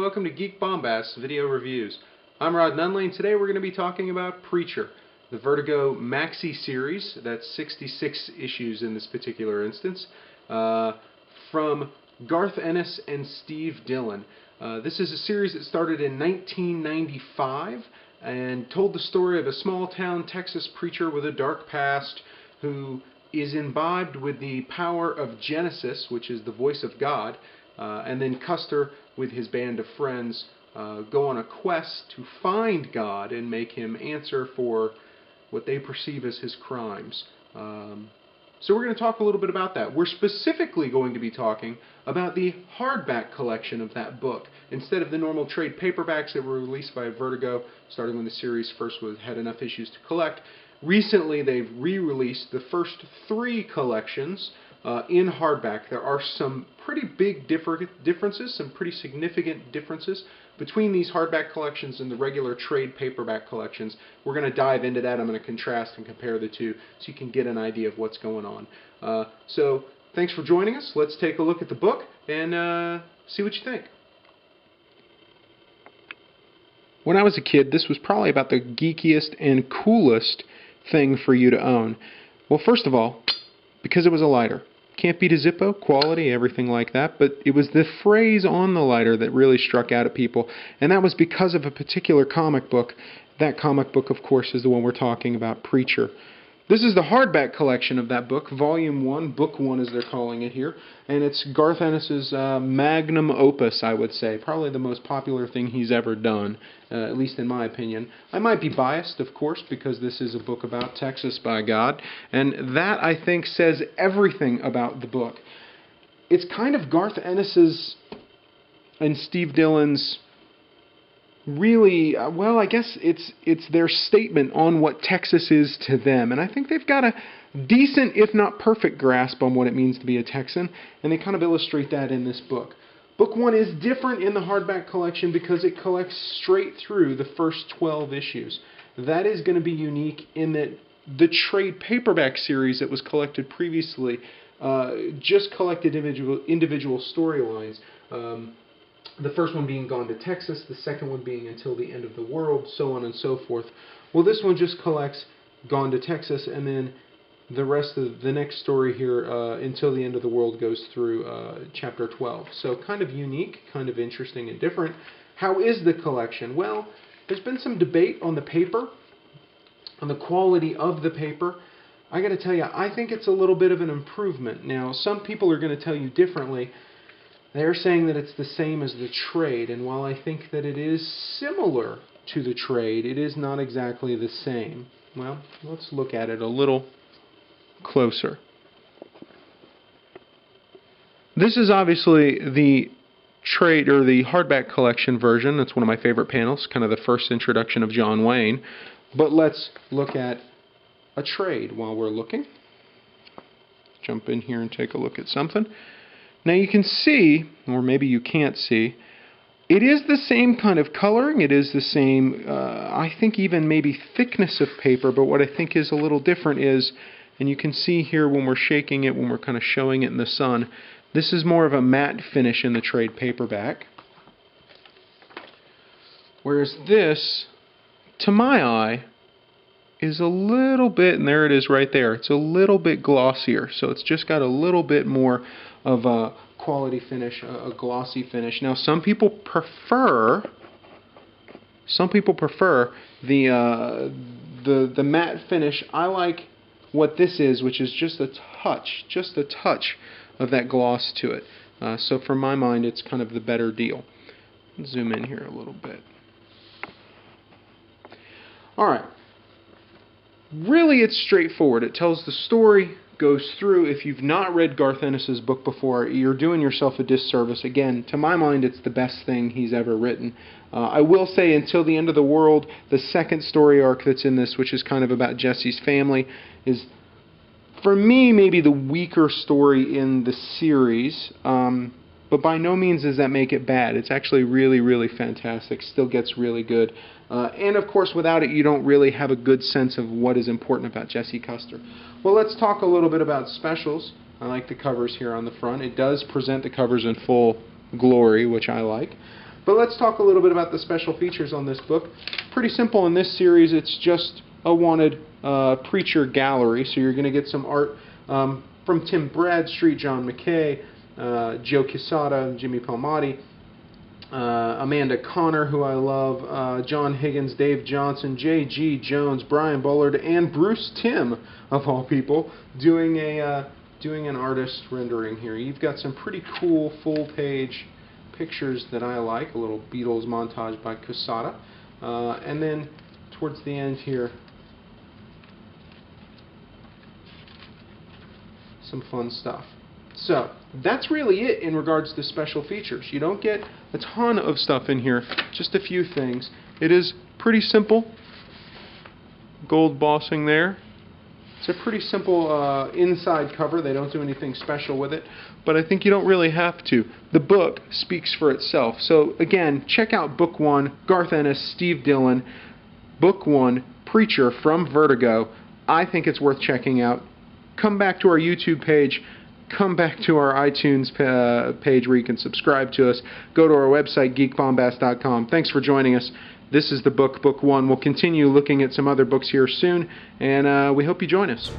welcome to Geek Bombast's Video Reviews. I'm Rod Nunley, and today we're going to be talking about Preacher, the Vertigo Maxi series. That's 66 issues in this particular instance, from Garth Ennis and Steve Dillon. This is a series that started in 1995 and told the story of a small-town Texas preacher with a dark past who is imbibed with the power of Genesis, which is the voice of God, and then Custer, with his band of friends, go on a quest to find God and make him answer for what they perceive as his crimes. So we're going to talk a little bit about that. We're specifically going to be talking about the hardback collection of that book, instead of the normal trade paperbacks that were released by Vertigo, starting when the series first had enough issues to collect. Recently, they've re-released the first 3 collections in hardback. There are some pretty big differences, some pretty significant differences between these hardback collections and the regular trade paperback collections. We're going to dive into that. I'm going to contrast and compare the two so you can get an idea of what's going on. So thanks for joining us. Let's take a look at the book and see what you think. When I was a kid, this was probably about the geekiest and coolest thing for you to own. Well, first of all, because it was a lighter. Can't beat a Zippo, quality, everything like that, but it was the phrase on the lighter that really struck out at people, and that was because of a particular comic book. That comic book, of course, is the one we're talking about, Preacher. This is the hardback collection of that book, Volume 1, Book 1 as they're calling it here, and it's Garth Ennis'S Magnum Opus, I would say. Probably the most popular thing he's ever done, at least in my opinion. I might be biased, of course, because this is a book about Texas, by God, and that, I think, says everything about the book. It's kind of Garth Ennis'S and Steve Dillon's really, well, I guess it's their statement on what Texas is to them, and I think they've got a decent, if not perfect, grasp on what it means to be a Texan, and they kind of illustrate that in this book. Book 1 is different in the hardback collection because it collects straight through the first 12 issues. That is going to be unique in that the trade paperback series that was collected previously just collected individual storylines. The first one being Gone to Texas, the second one being Until the End of the World, so on and so forth. Well, this one just collects Gone to Texas, and then the rest of the next story here, Until the End of the World, goes through Chapter 12. So kind of unique, kind of interesting and different. How is the collection? Well, there's been some debate on the paper, on the quality of the paper. I got to tell you, I think it's a little bit of an improvement. Now, some people are going to tell you differently. They're saying that it's the same as the trade, and while I think that it is similar to the trade, it is not exactly the same. Well, let's look at it a little closer. This is obviously the trade or the hardback collection version. That's one of my favorite panels, kind of the first introduction of John Wayne. But let's look at a trade while we're looking. Jump in here and take a look at something. Now you can see, or maybe you can't see, it is the same kind of coloring, it is the same, I think even maybe thickness of paper, but what I think is a little different is, and you can see here when we're shaking it, when we're kind of showing it in the sun, this is more of a matte finish in the trade paperback. Whereas this, to my eye, is a little bit, and there it is right there, it's a little bit glossier, so it's just got a little bit more of a quality finish, a glossy finish. Now some people prefer the matte finish. I like what this is, which is just a touch of that gloss to it. So for my mind, it's kind of the better deal. Zoom in here a little bit. Alright. Really, it's straightforward. It tells the story, goes through. If you've not read Garth Ennis's book before, you're doing yourself a disservice. Again, to my mind, it's the best thing he's ever written. I will say, Until the End of the World, the second story arc that's in this, which is kind of about Jesse's family, is, for me, maybe the weaker story in the series. But by no means does that make it bad. It's actually really, really fantastic. Still gets really good. And of course, without it, you don't really have a good sense of what is important about Jesse Custer. Well, let's talk a little bit about specials. I like the covers here on the front. It does present the covers in full glory, which I like. But let's talk a little bit about the special features on this book. Pretty simple in this series. It's just a wanted preacher gallery. So you're going to get some art from Tim Bradstreet, John McKay, Joe Quesada, Jimmy Palmiotti, Amanda Connor, who I love, John Higgins, Dave Johnson, J.G. Jones, Brian Bullard, and Bruce Timm, of all people, doing an artist rendering here. You've got some pretty cool full-page pictures that I like, a little Beatles montage by Quesada, and then towards the end here, some fun stuff. So that's really it in regards to special features. You don't get a ton of stuff in here, just a few things. It is pretty simple. Gold bossing there. It's a pretty simple inside cover. They don't do anything special with it, but I think you don't really have to. The book speaks for itself. So again, check out Book 1, Garth Ennis, Steve Dillon, Book 1, Preacher from Vertigo. I think it's worth checking out. Come back to our YouTube page. Come back to our iTunes page where you can subscribe to us. Go to our website, geekbombast.com. Thanks for joining us. This is the book, Book 1. We'll continue looking at some other books here soon, and we hope you join us.